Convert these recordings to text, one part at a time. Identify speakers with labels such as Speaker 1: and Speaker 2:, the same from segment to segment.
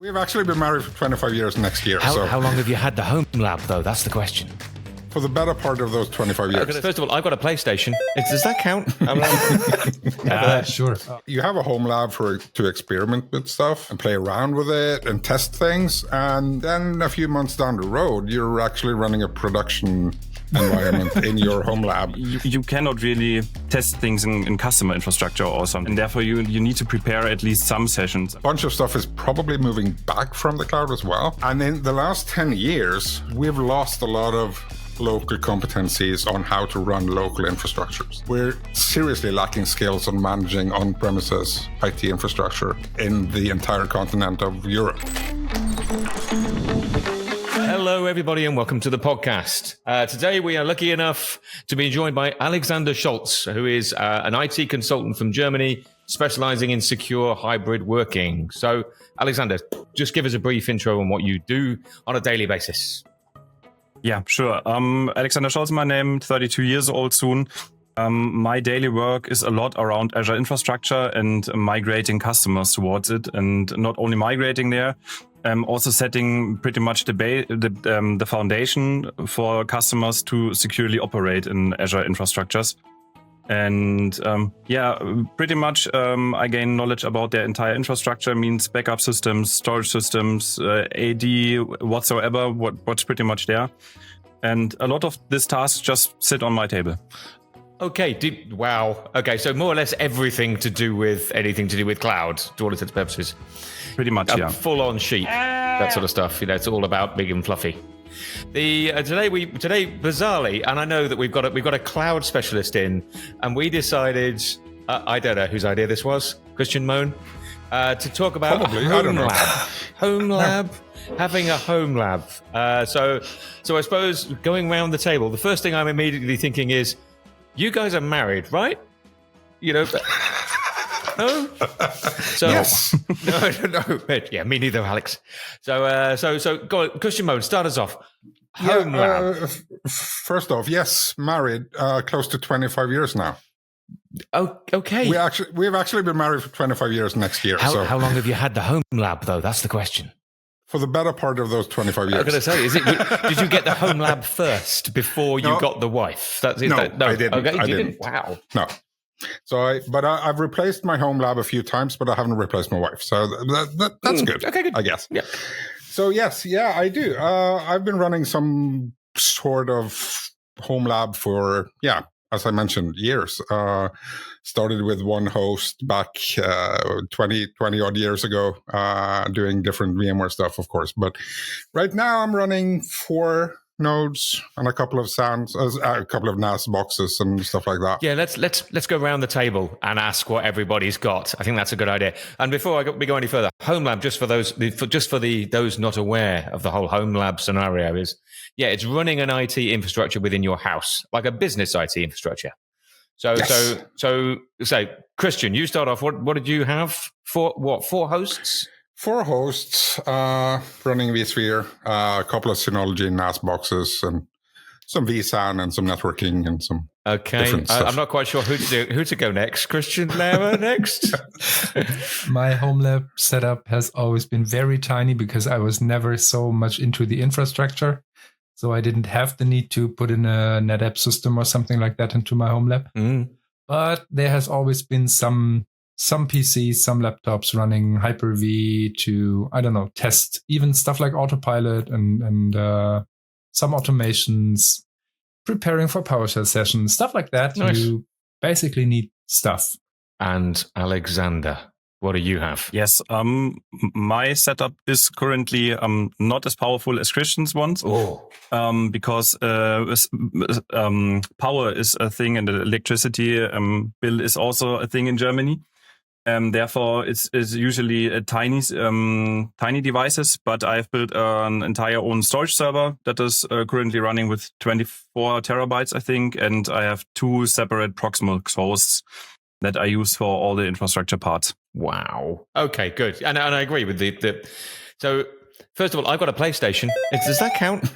Speaker 1: We've actually been married for 25 years next year.
Speaker 2: How long have you had the home lab, though? That's the question.
Speaker 1: For the better part of those 25 years.
Speaker 2: First of all, I've got a PlayStation. Does that count?
Speaker 3: Sure.
Speaker 1: You have a home lab to experiment with stuff and play around with it and test things. And then a few months down the road, you're actually running a production environment in your home lab.
Speaker 4: You cannot really test things in customer infrastructure or something. And therefore, you need to prepare at least some sessions.
Speaker 1: A bunch of stuff is probably moving back from the cloud as well. And in the last 10 years, we've lost a lot of local competencies on how to run local infrastructures. We're seriously lacking skills on managing on-premises IT infrastructure in the entire continent of Europe.
Speaker 2: Hello, everybody, and welcome to the podcast. Today, we are lucky enough to be joined by Alexander Scholz, who is an IT consultant from Germany, specializing in secure hybrid working. So, Alexander, just give us a brief intro on what you do on a daily basis.
Speaker 4: Yeah, sure. Alexander Scholz, my name, 32 years old soon. My daily work is a lot around Azure infrastructure and migrating customers towards it. And not only migrating there, also setting pretty much the foundation for customers to securely operate in Azure infrastructures. And pretty much I gain knowledge about their entire infrastructure, means backup systems, storage systems, AD, whatsoever, what's pretty much there. And a lot of these tasks just sit on my table.
Speaker 2: Okay, wow. Okay, so more or less anything to do with cloud, to all intents and purposes.
Speaker 4: Pretty much, yeah.
Speaker 2: Full-on sheet, that sort of stuff. You know, it's all about big and fluffy. Today, bizarrely, and I know that we've got a cloud specialist in, and we decided, I don't know whose idea this was, Christian Mohn, to talk about home lab, having a home lab. So I suppose going around the table, the first thing I'm immediately thinking is, you guys are married, right? You know. No? So,
Speaker 1: yes.
Speaker 2: No. Yeah, me neither, Alex. So go on, Christian Mohn, start us off. Home lab.
Speaker 1: First off, yes, married, close to 25 years now.
Speaker 2: Oh, okay.
Speaker 1: We've actually been married for 25 years next year.
Speaker 2: How long have you had the home lab, though? That's the question.
Speaker 1: For the better part of those 25 years.
Speaker 2: I'm going to say, did you get the home lab first before you got the wife?
Speaker 1: No, I didn't.
Speaker 2: Okay,
Speaker 1: I
Speaker 2: didn't. Wow.
Speaker 1: No. So I've replaced my home lab a few times, but I haven't replaced my wife. So that's good.
Speaker 2: Okay, good.
Speaker 1: I guess.
Speaker 2: Yeah.
Speaker 1: So yes, I do. I've been running some sort of home lab for, as I mentioned, years. Started with one host back 20 odd years ago, doing different VMware stuff, of course. But right now I'm running 4 nodes and a couple of NAS boxes and stuff like that.
Speaker 2: Yeah, let's go around the table and ask what everybody's got. I think that's a good idea. And before we go any further, home lab, just for those not aware of the whole home lab scenario, is it's running an IT infrastructure within your house, like a business IT infrastructure. So
Speaker 1: yes.
Speaker 2: So Christian, you start off. What did you have? 4 hosts?
Speaker 1: 4 hosts, running vSphere, a couple of Synology NAS boxes, and some vSAN and some networking and some different stuff.
Speaker 2: I'm not quite sure who to go next. Christian, Lehrer next?
Speaker 3: My home lab setup has always been very tiny because I was never so much into the infrastructure. So I didn't have the need to put in a NetApp system or something like that into my home lab. Mm. But there has always been some PCs, some laptops running Hyper-V to, test even stuff like autopilot and some automations, preparing for PowerShell sessions, stuff like that. Nice. You basically need stuff.
Speaker 2: And Alexander, what do you have?
Speaker 4: Yes, my setup is currently not as powerful as Christian's ones. Because power is a thing and the electricity bill is also a thing in Germany. Therefore, it's usually tiny devices, but I've built an entire own storage server that is currently running with 24 terabytes, I think, and I have 2 separate Proxmox hosts that I use for all the infrastructure parts.
Speaker 2: Wow. Okay, good. And I agree with the so First of all, I've got a PlayStation. Does that count?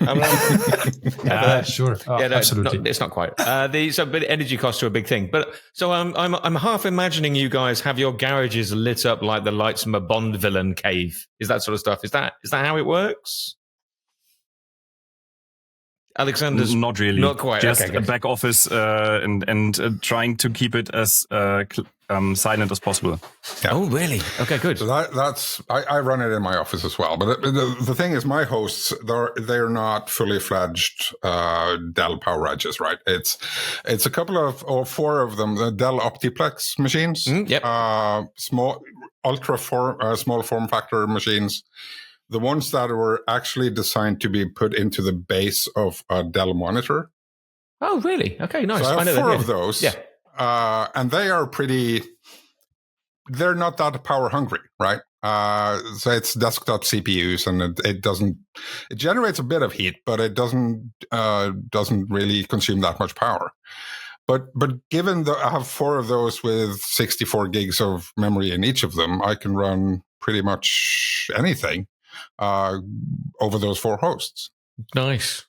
Speaker 3: Sure. Oh,
Speaker 2: Yeah, no,
Speaker 3: absolutely.
Speaker 2: it's not quite. But energy costs are a big thing. But so I'm half imagining you guys have your garages lit up like the lights from a Bond villain cave. Is that sort of stuff? Is that how it works? Alexander's
Speaker 4: not really.
Speaker 2: Not quite.
Speaker 4: Just
Speaker 2: Okay,
Speaker 4: a back office and trying to keep it as silent as possible.
Speaker 1: Yeah.
Speaker 2: Oh, really? Okay, good.
Speaker 1: So I run it in my office as well. But the thing is, my hosts they're not fully fledged Dell PowerEdges, right? It's a couple of or four of them, the Dell Optiplex machines, small small form factor machines. The ones that were actually designed to be put into the base of a Dell monitor.
Speaker 2: Oh, really? Okay, nice.
Speaker 1: So I have four of those.
Speaker 2: Yeah.
Speaker 1: And they are they're not that power hungry, right? So it's desktop CPUs and it generates a bit of heat, but it doesn't really consume that much power. But given I have four of those with 64 gigs of memory in each of them, I can run pretty much anything over those four hosts.
Speaker 2: Nice.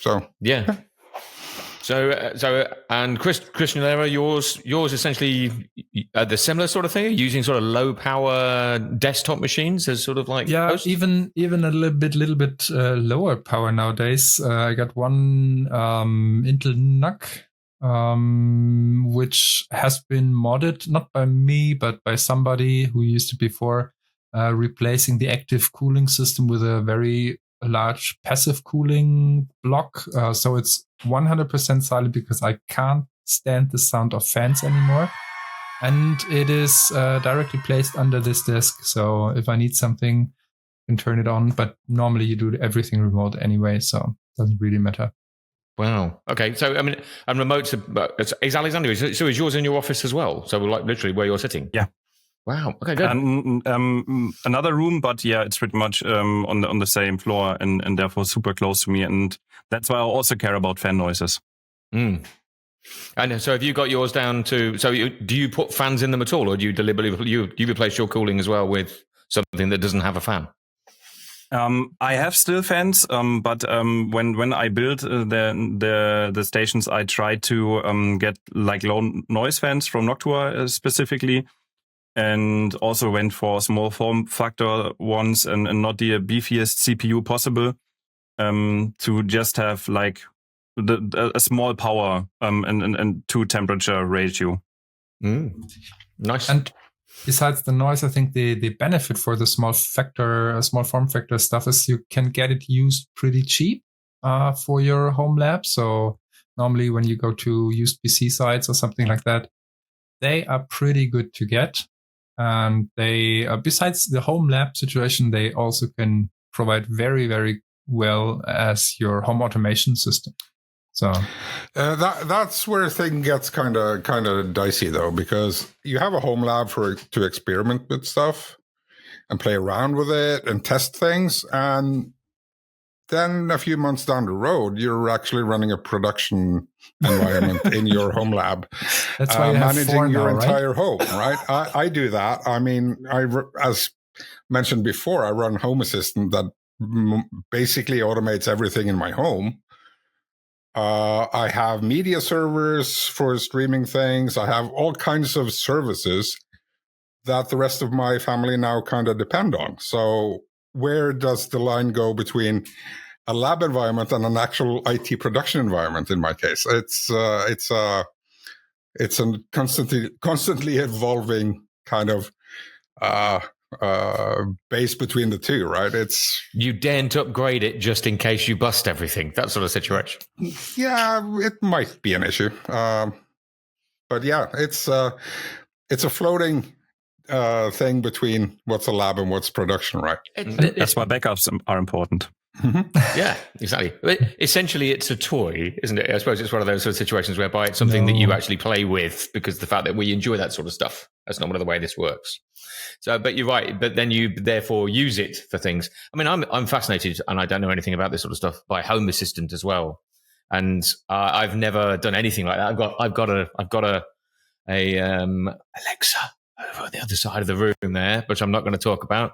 Speaker 1: So
Speaker 2: yeah. So and Christian Lehrer, yours essentially the similar sort of thing, using sort of low power desktop machines as sort of like hosts?
Speaker 3: even a little bit lower power nowadays. I got one Intel NUC, which has been modded not by me but by somebody who used to before. Replacing the active cooling system with a very large passive cooling block. So it's 100% silent because I can't stand the sound of fans anymore. And it is directly placed under this desk. So if I need something, I can turn it on. But normally you do everything remote anyway, so it doesn't really matter.
Speaker 2: Wow. Okay. So, I mean, and remote, is Alexander, so is yours in your office as well? So like literally where you're sitting?
Speaker 4: Yeah.
Speaker 2: Wow. Okay, good.
Speaker 4: Another room, but yeah, it's pretty much on the same floor and therefore super close to me. And that's why I also care about fan noises.
Speaker 2: Mm. And so have you got yours down to, do you put fans in them at all, or do you deliberately, you replace your cooling as well with something that doesn't have a fan?
Speaker 4: I have still fans, but when I build the stations, I try to get like low noise fans from Noctua specifically. And also went for small form factor ones and not the beefiest CPU possible, to just have like a small power and to temperature ratio.
Speaker 2: Nice.
Speaker 3: And besides the noise, I think the benefit for the small form factor stuff is you can get it used pretty cheap for your home lab. So normally when you go to used PC sites or something like that, they are pretty good to get. And they, besides the home lab situation, they also can provide very, very well as your home automation system. So
Speaker 1: that's where thing gets kind of dicey though, because you have a home lab to experiment with stuff and play around with it and test things, and then a few months down the road, you're actually running a production environment in your home lab.
Speaker 3: That's why you have
Speaker 1: managing your
Speaker 3: now,
Speaker 1: entire
Speaker 3: right?
Speaker 1: home, right? I do that. I mean, as mentioned before, I run Home Assistant that basically automates everything in my home. I have media servers for streaming things. I have all kinds of services that the rest of my family now kind of depend on. So where does the line go between a lab environment and an actual IT production environment? In my case, it's a constantly evolving kind of base between the two, right?
Speaker 2: You daren't upgrade it just in case you bust everything. That sort of situation.
Speaker 1: Yeah, it might be an issue, but yeah, it's a floating thing between what's a lab and what's production, right?
Speaker 4: That's why backups are important.
Speaker 2: Yeah, exactly. But essentially, it's a toy, isn't it? I suppose it's one of those sort of situations whereby it's something that you actually play with because the fact that we enjoy that sort of stuff. That's not one of the way this works. So, but you're right. But then you therefore use it for things. I mean, I'm fascinated, and I don't know anything about this sort of stuff, by Home Assistant as well. And I've never done anything like that. I've got a Alexa. over on the other side of the room there, which I'm not going to talk about.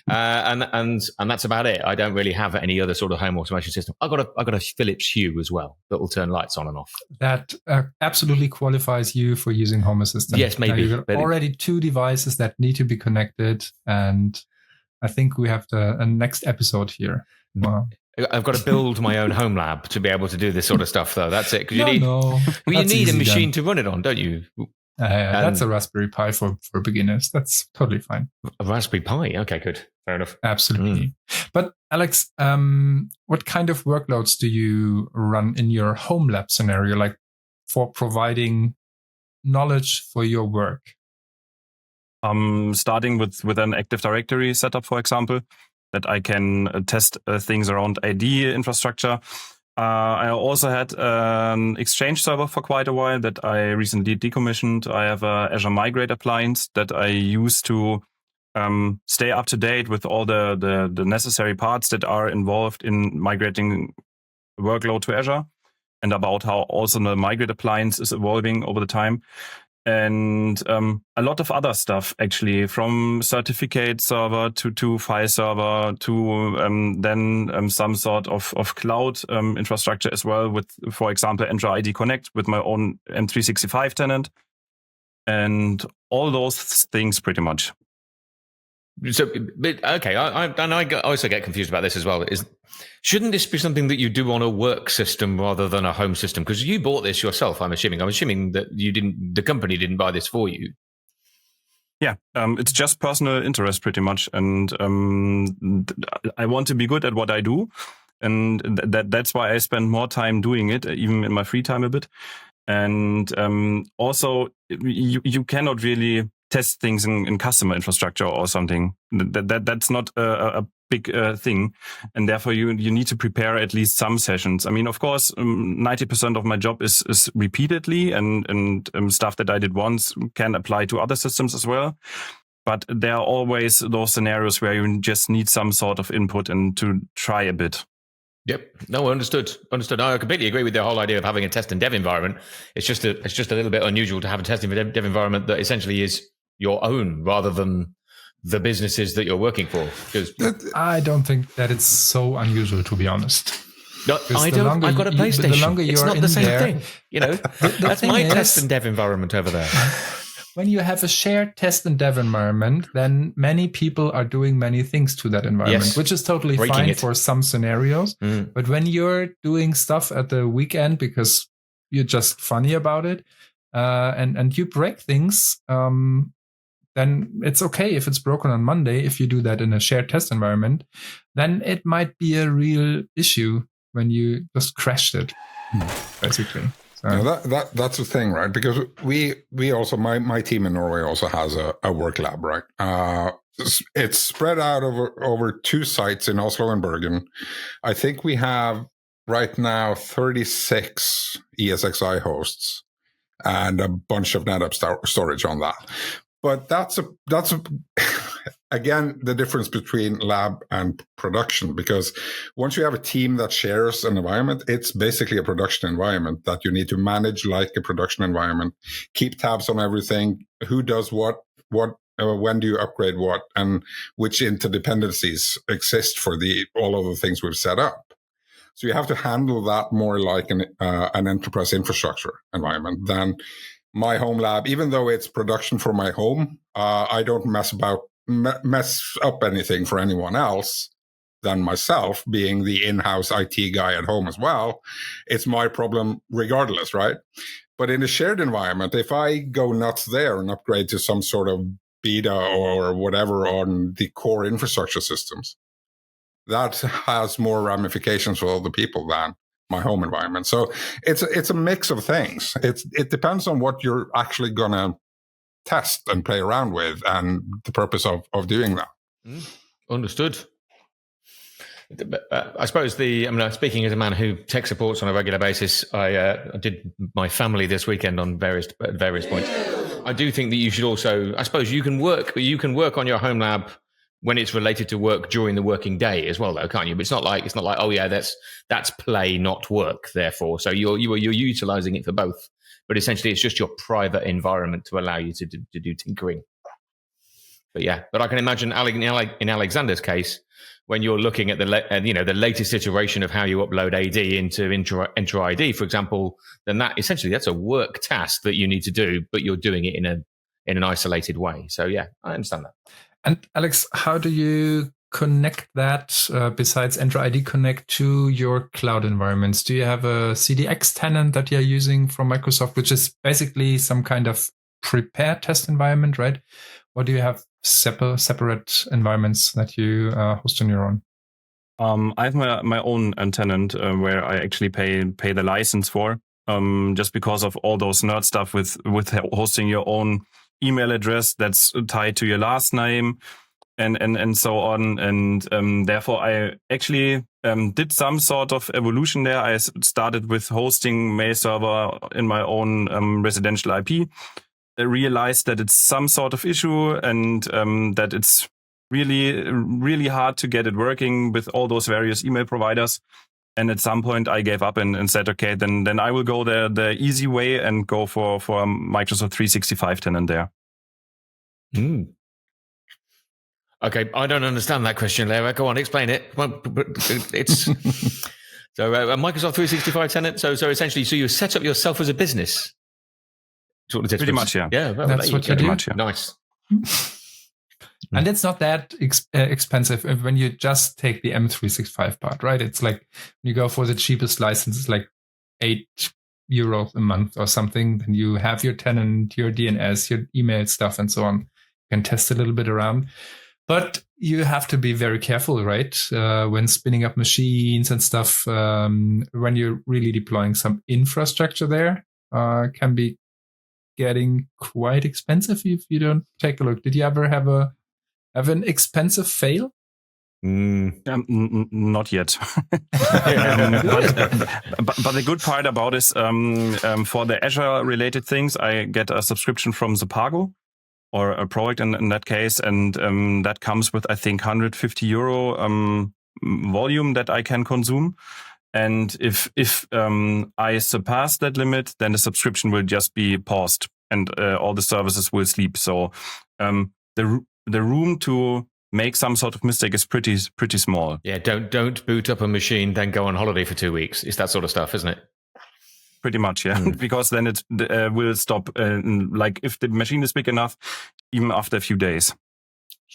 Speaker 2: And that's about it. I don't really have any other sort of home automation system. I got a Philips Hue as well that will turn lights on and off. That
Speaker 3: absolutely qualifies you for using Home Assistant.
Speaker 2: Yes, maybe.
Speaker 3: Now you've got already 2 devices that need to be connected, and I think we have a next episode here. Wow.
Speaker 2: I've got to build my own home lab to be able to do this sort of stuff, though. That's it. Because you need a machine to run it on, don't you?
Speaker 3: That's a Raspberry Pi for beginners. That's totally fine.
Speaker 2: A Raspberry Pi? Okay, good. Fair enough.
Speaker 3: Absolutely. But Alex, what kind of workloads do you run in your home lab scenario, like for providing knowledge for your work?
Speaker 4: Starting with an Active Directory setup, for example, that I can test things around ID infrastructure. I also had an Exchange server for quite a while that I recently decommissioned. I have a Azure Migrate appliance that I use to stay up to date with all the necessary parts that are involved in migrating workload to Azure, and about how also the Migrate appliance is evolving over the time. And a lot of other stuff, actually, from certificate server to file server to then some sort of cloud infrastructure as well with, for example, Azure ID Connect with my own M365 tenant and all those things pretty much.
Speaker 2: So, okay, I also get confused about this as well. Shouldn't this be something that you do on a work system rather than a home system? Because you bought this yourself, I'm assuming. I'm assuming that the company didn't buy this for you.
Speaker 4: Yeah, it's just personal interest pretty much. And I want to be good at what I do. And that's why I spend more time doing it, even in my free time a bit. And also, you cannot really test things in customer infrastructure or something. That's not a big thing, and therefore you need to prepare at least some sessions. I mean, of course, 90% of my job is repeatedly, and stuff that I did once can apply to other systems as well. But there are always those scenarios where you just need some sort of input and to try a bit.
Speaker 2: Yep. No, understood. I completely agree with the whole idea of having a test and dev environment. It's just a little bit unusual to have a test and dev environment that essentially is your own rather than the businesses that you're working for.
Speaker 3: I don't think that it's so unusual, to be honest.
Speaker 2: No, I don't. I've got a PlayStation. It's not the same thing. You know, that's my test and dev environment over there.
Speaker 3: When you have a shared test and dev environment, then many people are doing many things to that environment, which is totally fine for some scenarios. But when you're doing stuff at the weekend because you're just funny about it, and you break things, then it's okay if it's broken on Monday. If you do that in a shared test environment, then it might be a real issue when you just crashed it, basically. So.
Speaker 1: Yeah, that's the thing, right? Because we also, my team in Norway also has a work lab, right? It's spread out over 2 sites in Oslo and Bergen. I think we have right now 36 ESXi hosts and a bunch of NetApp storage on that. But that's again, the difference between lab and production, because once you have a team that shares an environment, it's basically a production environment that you need to manage like a production environment, keep tabs on everything, who does what, when do you upgrade what, and which interdependencies exist for all of the things we've set up. So you have to handle that more like an enterprise infrastructure environment than my home lab. Even though it's production for my home, I don't mess up anything for anyone else than myself, being the in-house IT guy at home as well. It's my problem regardless, right? But in a shared environment, if I go nuts there and upgrade to some sort of beta or whatever on the core infrastructure systems, that has more ramifications for other people than my home environment. So it's a mix of things. It depends on what you're actually gonna test and play around with and the purpose of doing that.
Speaker 2: Understood. I suppose speaking as a man who tech supports on a regular basis, I did my family this weekend on various points. I do think that you should also, I suppose you can work on your home lab when it's related to work during the working day as well, though, can't you? But it's not like oh yeah, that's play, not work. Therefore, so you're utilizing it for both. But essentially, it's just your private environment to allow you to do tinkering. but I can imagine in Alexander's case, when you're looking at the latest iteration of how you upload AD into Enter ID, for example, then that's a work task that you need to do, but you're doing it in an isolated way. So yeah, I understand that.
Speaker 3: And Alex, how do you connect that besides Enter ID Connect to your cloud environments? Do you have a CDX tenant that you're using from Microsoft, which is basically some kind of prepared test environment, right? Or do you have separate environments that you host on your own?
Speaker 4: I have my own tenant where I actually pay the license for, just because of all those nerd stuff with hosting your own email address that's tied to your last name and so on. And therefore, I actually did some sort of evolution there. I started with hosting mail server in my own residential IP. I realized that it's some sort of issue and that it's really, really hard to get it working with all those various email providers. And at some point I gave up and said, okay, then I will go the easy way and go for Microsoft 365 tenant there.
Speaker 2: Okay, I don't understand that question, Lehrer. Go on, explain it. Well, it's so a Microsoft 365 tenant. So essentially, you set up yourself as a business.
Speaker 4: Pretty much, yeah.
Speaker 2: Yeah, well,
Speaker 3: that's what you do.
Speaker 4: Much, yeah.
Speaker 2: Nice.
Speaker 3: And it's not that expensive when you just take the M365 part, right? It's like when you go for the cheapest license, it's like €8 a month or something. Then you have your tenant, your DNS, your email stuff, and so on. You can test a little bit around. But you have to be very careful, right? When spinning up machines and stuff, when you're really deploying some infrastructure there, can be getting quite expensive if you don't take a look. Did you ever have an expensive fail?
Speaker 4: Not yet. But the good part about is for the Azure related things, I get a subscription from Zopago or a product in that case, and that comes with I think €150 volume that I can consume. And if I surpass that limit, then the subscription will just be paused and all the services will sleep. So the room to make some sort of mistake is pretty small.
Speaker 2: Yeah, don't boot up a machine, then go on holiday for 2 weeks. It's that sort of stuff, isn't it?
Speaker 4: Pretty much, yeah. Because then it will stop. Like if the machine is big enough, even after a few days.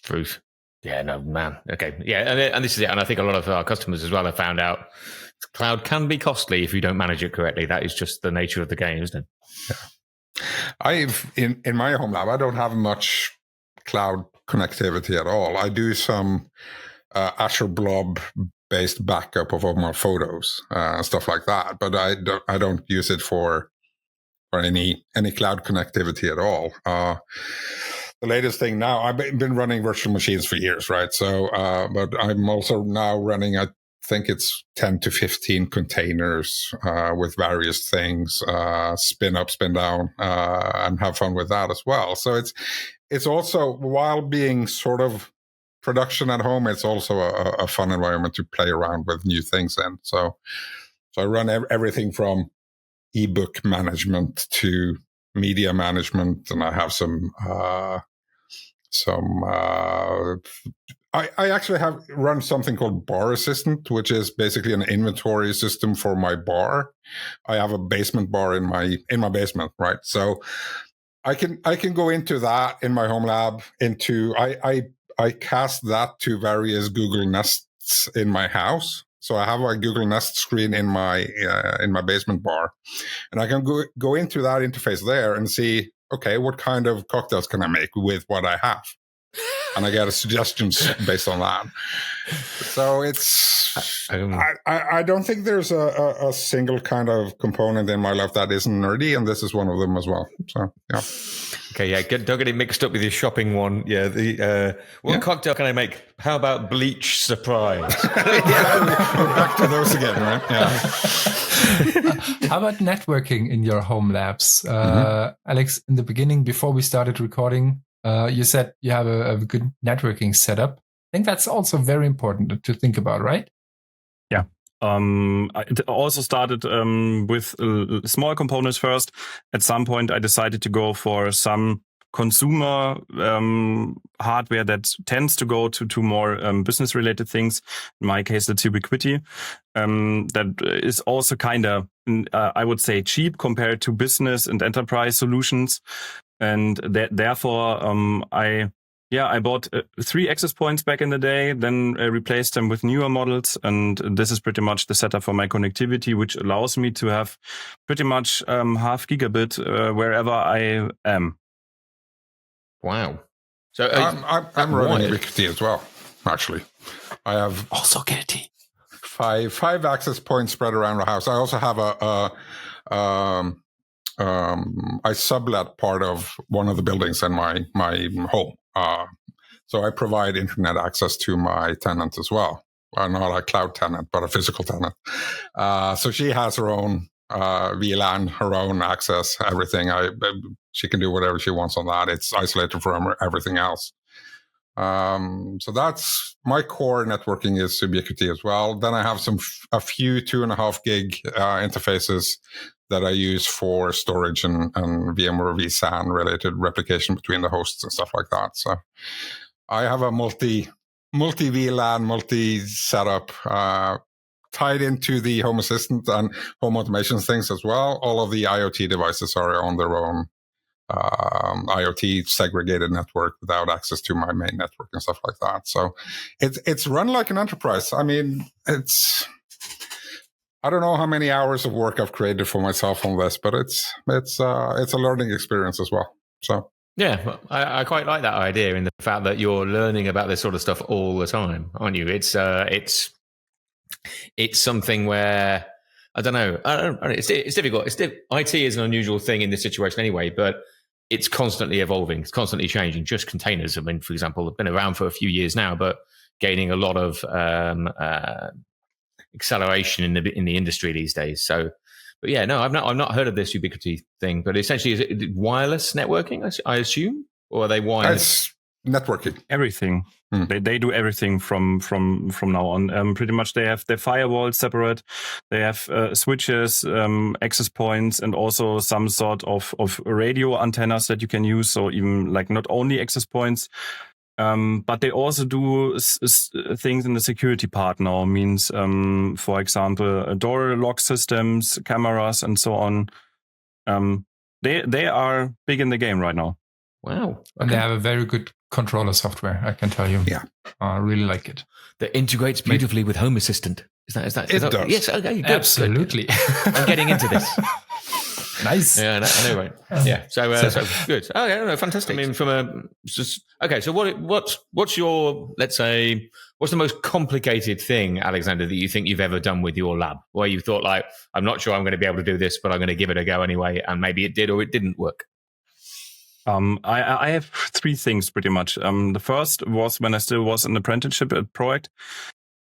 Speaker 2: Truth. Yeah, no, man. Okay. Yeah, and this is it. And I think a lot of our customers as well have found out cloud can be costly if you don't manage it correctly. That is just the nature of the game, isn't it?
Speaker 1: Yeah. I've in my home lab, I don't have much cloud connectivity at all. I do some Azure Blob based backup of all my photos and stuff like that, but I don't use it for any cloud connectivity at all. The latest thing now, I've been running virtual machines for years, right? So, but I'm also now running, I think it's 10 to 15 containers with various things, spin up, spin down, and have fun with that as well. So it's also, while being sort of production at home, it's also a fun environment to play around with new things in. So I run everything from ebook management to media management, and I have I actually have run something called Bar Assistant, which is basically an inventory system for my bar. I have a basement bar in my basement, right? So I can go into that in my home lab. I cast that to various Google Nests in my house. So I have a Google Nest screen in my basement bar, and I can go into that interface there and see, okay, what kind of cocktails can I make with what I have? And I get suggestions based on that. So it's, I don't think there's a single kind of component in my life that isn't nerdy, and this is one of them as well. So, yeah.
Speaker 2: Okay, yeah, don't get it mixed up with your shopping one. Yeah, what cocktail can I make? How about bleach surprise?
Speaker 1: We're back to those again, right? Yeah.
Speaker 3: How about networking in your home labs? Alex, in the beginning, before we started recording, you said you have a good networking setup. I think that's also very important to think about, right?
Speaker 4: Yeah. I also started with small components first. At some point, I decided to go for some consumer hardware that tends to go to more business related things. In my case, that's Ubiquiti. That is also kind of, I would say, cheap compared to business and enterprise solutions. And therefore, I bought 3 access points back in the day, then replaced them with newer models. And this is pretty much the setup for my connectivity, which allows me to have pretty much half gigabit wherever I am.
Speaker 2: Wow. So
Speaker 1: I'm running Ubiquiti as well, actually. I have
Speaker 3: Also guilty.
Speaker 1: five access points spread around the house. I also have I sublet part of one of the buildings in my home. So I provide internet access to my tenant as well. Not a cloud tenant, but a physical tenant. So she has her own VLAN, her own access, everything. She can do whatever she wants on that. It's isolated from everything else. So that's my core networking is Ubiquiti as well. Then I have a few 2.5 gig interfaces that I use for storage and VMware vSAN related replication between the hosts and stuff like that. So I have a multi VLAN, multi setup tied into the Home Assistant and home automation things as well. All of the IoT devices are on their own IoT segregated network without access to my main network and stuff like that. So it's run like an enterprise. I mean, I don't know how many hours of work I've created for myself on this, but it's a learning experience as well. So
Speaker 2: yeah, I quite like that idea in the fact that you're learning about this sort of stuff all the time, aren't you? It's something where I don't know. It's difficult. IT is an unusual thing in this situation anyway, but it's constantly evolving. It's constantly changing. Just containers, I mean, for example, have been around for a few years now, but gaining a lot of acceleration in the industry these days. So, but yeah, no, I've not heard of this Ubiquiti thing. But essentially, is it wireless networking? I assume, or are they wireless?
Speaker 1: It's networking.
Speaker 4: Everything. They do everything from now on. Pretty much, they have their firewalls separate. They have switches, access points, and also some sort of radio antennas that you can use. So even like not only access points. But they also do things in the security part now. Means, for example, door lock systems, cameras, and so on. They are big in the game right now.
Speaker 2: Wow! Okay.
Speaker 3: And they have a very good controller software. I can tell you.
Speaker 1: Yeah,
Speaker 3: I really like it.
Speaker 2: That integrates beautifully with Home Assistant. Is that?
Speaker 1: It does.
Speaker 2: Yes. Okay. Good.
Speaker 3: Absolutely.
Speaker 2: Good. I'm getting into this.
Speaker 3: Nice.
Speaker 2: Yeah, I know, right? Yeah. So good. Oh, yeah, no, fantastic. I mean, so what's your, let's say, what's the most complicated thing, Alexander, that you think you've ever done with your lab, where you thought, like, I'm not sure I'm going to be able to do this, but I'm going to give it a go anyway, and maybe it did or it didn't work?
Speaker 4: I have 3 things pretty much. The first was when I still was an apprenticeship at Proact.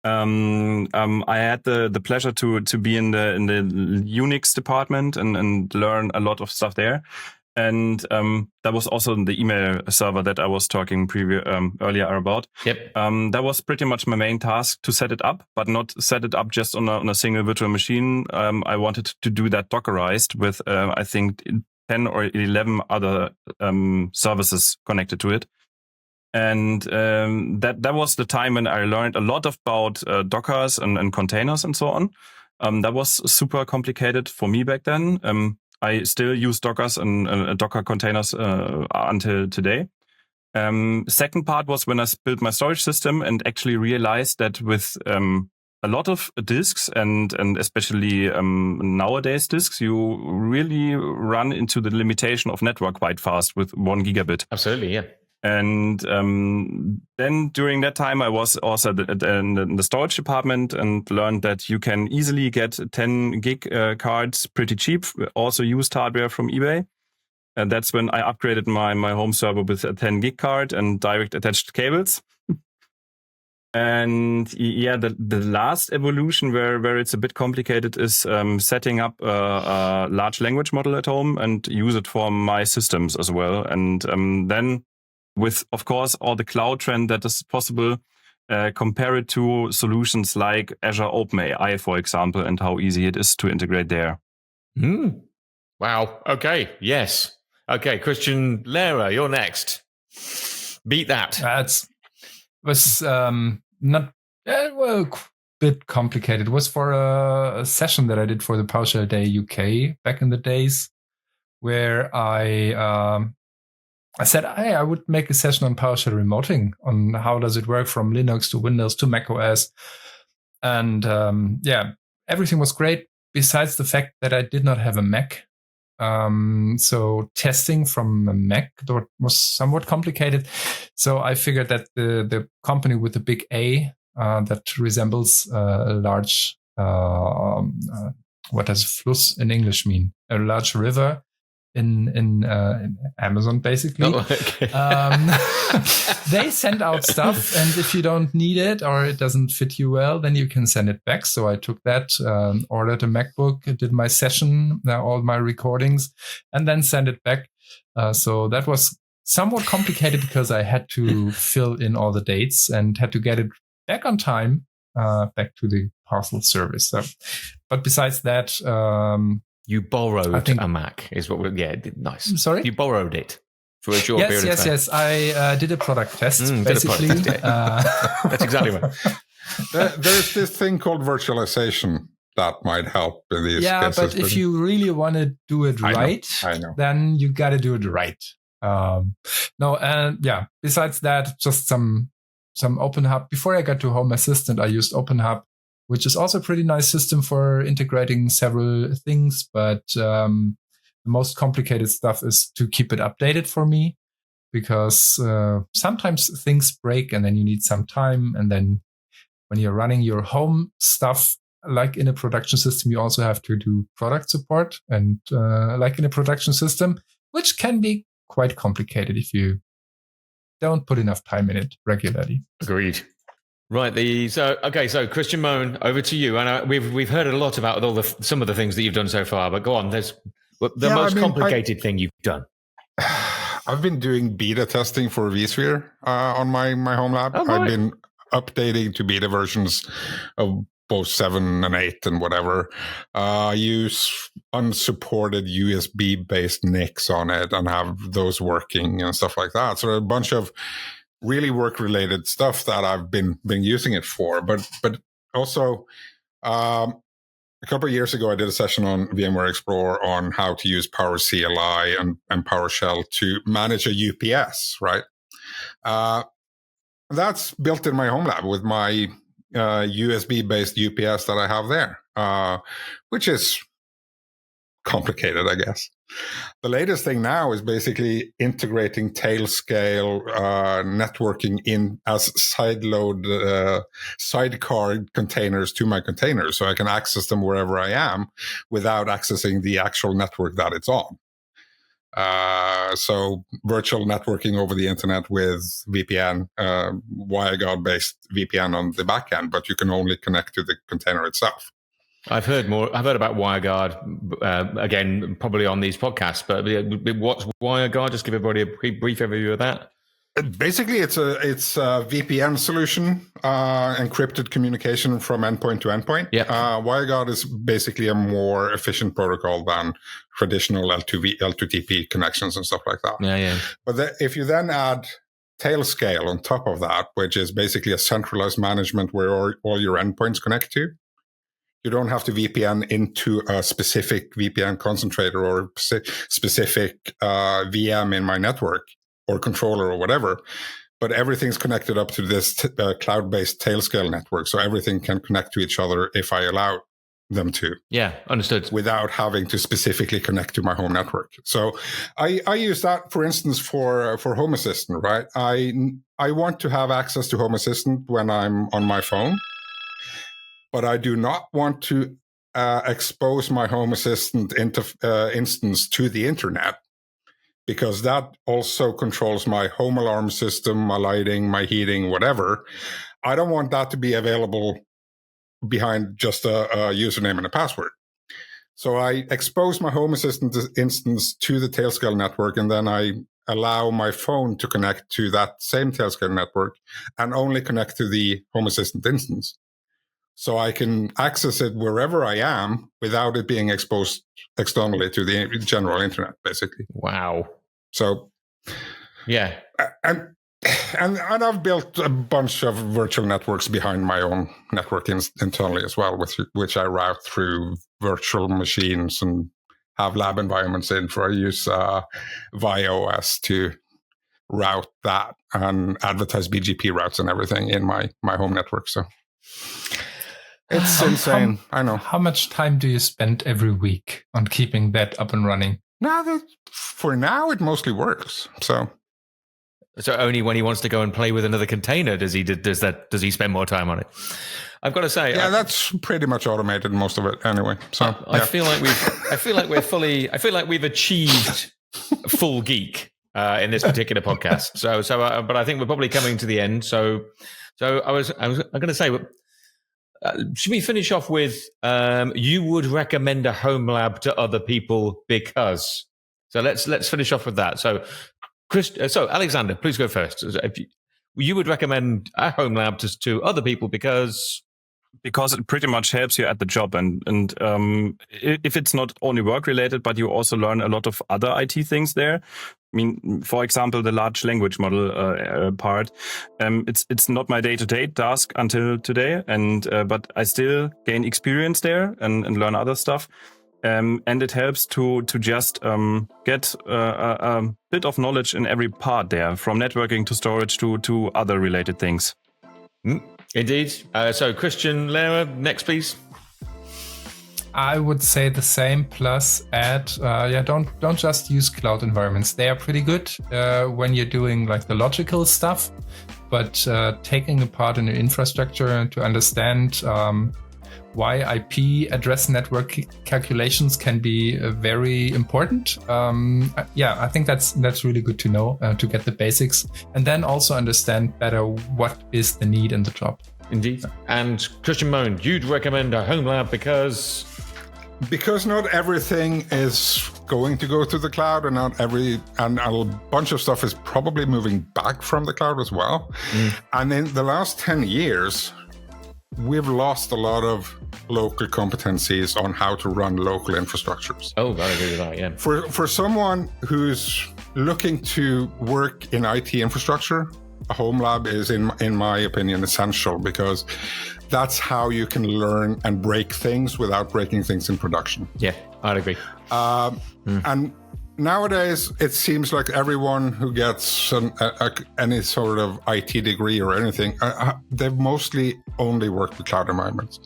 Speaker 4: I had the pleasure to be in the Unix department and learn a lot of stuff there. And that was also the email server that I was talking earlier about.
Speaker 2: Yep.
Speaker 4: That was pretty much my main task, to set it up, but not set it up just on a single virtual machine. I wanted to do that Dockerized with, I think, 10 or 11 other services connected to it. And that was the time when I learned a lot about Dockers and containers and so on. That was super complicated for me back then. I still use Dockers and Docker containers until today. Second part was when I built my storage system and actually realized that with a lot of disks and especially nowadays disks, you really run into the limitation of network quite fast with 1 gigabit.
Speaker 2: Absolutely, yeah.
Speaker 4: And then during that time, I was also in the storage department and learned that you can easily get 10 gig cards pretty cheap, also used hardware from eBay. And that's when I upgraded my home server with a 10 gig card and direct attached cables. And yeah, the last evolution where it's a bit complicated is setting up a large language model at home and use it for my systems as well. And then with, of course, all the cloud trend that is possible, compare it to solutions like Azure OpenAI, for example, and how easy it is to integrate there.
Speaker 2: Wow. Okay. Yes. Okay, Christian Lehrer, you're next. Beat that.
Speaker 3: Was not bit complicated. It was for a session that I did for the PowerShell Day UK back in the days, where I said, hey, I would make a session on PowerShell remoting, on how does it work from Linux to Windows to Mac OS. And everything was great, besides the fact that I did not have a Mac. So testing from a Mac was somewhat complicated. So I figured that the company with the big A that resembles a large, what does Fluss in English mean? A large river in Amazon, basically.
Speaker 2: Oh, okay.
Speaker 3: They send out stuff, and if you don't need it or it doesn't fit you well, then you can send it back. So I took that, ordered a MacBook, did my session, all my recordings, and then send it back. So that was somewhat complicated because I had to fill in all the dates and had to get it back on time, back to the parcel service. So, but besides that,
Speaker 2: you borrowed a Mac, is what nice.
Speaker 3: Sorry?
Speaker 2: You borrowed it for a short period of time.
Speaker 3: Yes. I did a product test, basically.
Speaker 2: Did a product test, That's exactly right.
Speaker 1: There's this thing called virtualization that might help in these cases.
Speaker 3: Yeah, but if you really want to do it right,
Speaker 1: I know.
Speaker 3: then you got to do it right. Besides that, just some OpenHub. Before I got to Home Assistant, I used OpenHub, which is also a pretty nice system for integrating several things. But the most complicated stuff is to keep it updated for me, because sometimes things break and then you need some time. And then when you're running your home stuff, like in a production system, you also have to do product support. And like in a production system, which can be quite complicated if you don't put enough time in it regularly.
Speaker 2: Agreed. Right. So Christian Mohn, over to you. And we've heard a lot about some of the things that you've done so far. But go on. There's the most complicated thing you've done.
Speaker 1: I've been doing beta testing for vSphere on my home lab.
Speaker 2: Oh, right.
Speaker 1: I've been updating to beta versions of both 7 and 8 and whatever. Use unsupported USB-based NICs on it and have those working and stuff like that. So a bunch of really work-related stuff that I've been using it for. But also, a couple of years ago, I did a session on VMware Explorer on how to use Power CLI and PowerShell to manage a UPS, right? That's built in my home lab with my USB-based UPS that I have there, which is complicated, I guess. The latest thing now is basically integrating tail-scale networking in as sidecar containers to my containers, so I can access them wherever I am without accessing the actual network that it's on. So virtual networking over the internet with VPN, WireGuard-based VPN on the back end, but you can only connect to the container itself.
Speaker 2: I've heard about WireGuard again, probably on these podcasts. But what's WireGuard? Just give everybody a brief overview of that.
Speaker 1: Basically, it's a VPN solution, encrypted communication from endpoint to endpoint.
Speaker 2: Yep.
Speaker 1: WireGuard is basically a more efficient protocol than traditional L2TP connections and stuff like that.
Speaker 2: Yeah.
Speaker 1: But if you then add Tailscale on top of that, which is basically a centralized management where all your endpoints connect to, you don't have to VPN into a specific VPN concentrator or specific VM in my network or controller or whatever, but everything's connected up to this cloud-based Tailscale network. So everything can connect to each other if I allow them to.
Speaker 2: Yeah, understood.
Speaker 1: Without having to specifically connect to my home network. So I use that, for instance, for Home Assistant, right? I want to have access to Home Assistant when I'm on my phone, but I do not want to expose my Home Assistant instance to the internet, because that also controls my home alarm system, my lighting, my heating, whatever. I don't want that to be available behind just a username and a password. So I expose my Home Assistant instance to the Tailscale network, and then I allow my phone to connect to that same Tailscale network and only connect to the Home Assistant instance. So I can access it wherever I am without it being exposed externally to the general internet, basically.
Speaker 2: Wow.
Speaker 1: So
Speaker 2: yeah.
Speaker 1: And I've built a bunch of virtual networks behind my own network internally as well, which I route through virtual machines and have lab environments in. I use ViOS to route that and advertise BGP routes and everything in my home network. So it's insane. I know.
Speaker 3: How much time do you spend every week on keeping that up and running?
Speaker 1: For now, it mostly works. So
Speaker 2: only when he wants to go and play with another container does he spend more time on it. I've got to say,
Speaker 1: that's pretty much automated, most of it anyway. So
Speaker 2: I feel like we've achieved full geek in this particular podcast. But I think we're probably coming to the end. So I'm going to say, should we finish off with you would recommend a home lab to other people because? So let's finish off with that. So Alexander, please go first. If you would recommend a home lab to other people because
Speaker 4: it pretty much helps you at the job, and if it's not only work related, but you also learn a lot of other IT things there. I mean, for example, the large language model part. It's not my day-to-day task until today, but I still gain experience there and learn other stuff. And it helps to just get a bit of knowledge in every part there, from networking to storage to other related things.
Speaker 2: Indeed. So Christian, Lehrer, next please.
Speaker 3: I would say the same. Plus, add don't just use cloud environments. They are pretty good when you're doing like the logical stuff, but taking apart an infrastructure to understand why IP address network calculations can be very important. I think that's really good to know, to get the basics, and then also understand better what is the need in the job.
Speaker 2: Indeed. And Christian Mohn, you'd recommend a home lab because
Speaker 1: not everything is going to go to the cloud, and and a bunch of stuff is probably moving back from the cloud as well. And in the last 10 years, we've lost a lot of local competencies on how to run local infrastructures.
Speaker 2: Oh, I agree with that, yeah.
Speaker 1: For someone who's looking to work in IT infrastructure, a home lab is, in my opinion, essential, because that's how you can learn and break things without breaking things in production.
Speaker 2: Yeah, I'd agree.
Speaker 1: And nowadays, it seems like everyone who gets any sort of IT degree or anything, they've mostly only worked with cloud environments.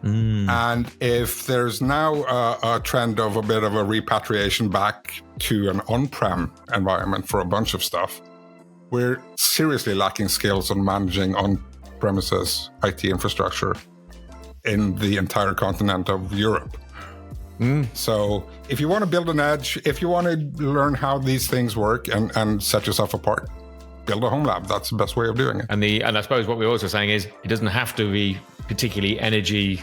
Speaker 1: And if there's now a trend of a bit of a repatriation back to an on-prem environment for a bunch of stuff, we're seriously lacking skills on managing on-premises IT infrastructure in the entire continent of Europe. So if you want to build an edge, if you want to learn how these things work and set yourself apart, build a home lab. That's the best way of doing it.
Speaker 2: And I suppose what we're also saying is it doesn't have to be particularly energy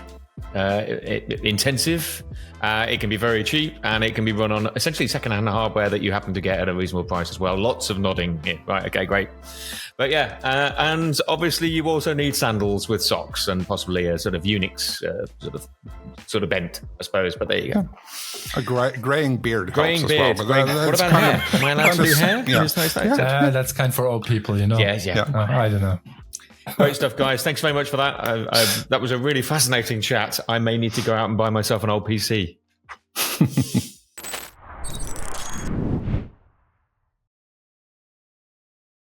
Speaker 2: intensive. It can be very cheap, and it can be run on essentially second-hand hardware that you happen to get at a reasonable price as well. Lots of nodding here. Right, okay, great. But yeah, and obviously you also need sandals with socks and possibly a sort of Unix sort of bent, I suppose. But there you go.
Speaker 1: A graying beard.
Speaker 2: Graying beard. Well, what about hair? Am I allowed to do hair?
Speaker 3: Yeah. That's kind for old people, you know.
Speaker 2: Yeah.
Speaker 3: I don't know.
Speaker 2: Great stuff, guys. Thanks very much for that. That was a really fascinating chat. I may need to go out and buy myself an old PC.